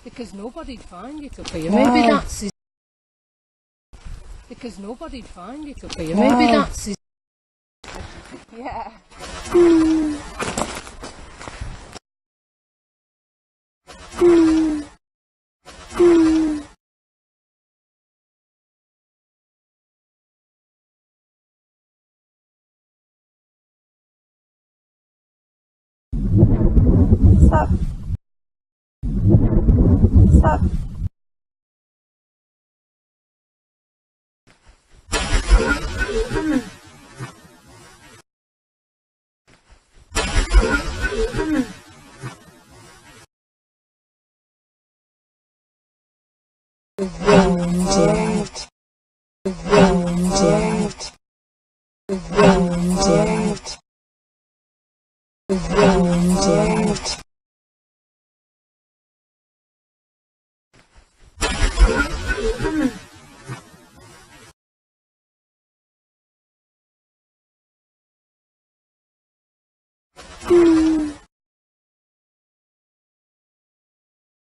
Because nobody'd find it up here. Maybe that's his. Because nobody'd find it up here. Maybe that's his. Yeah. Stop. Stop. Wounded.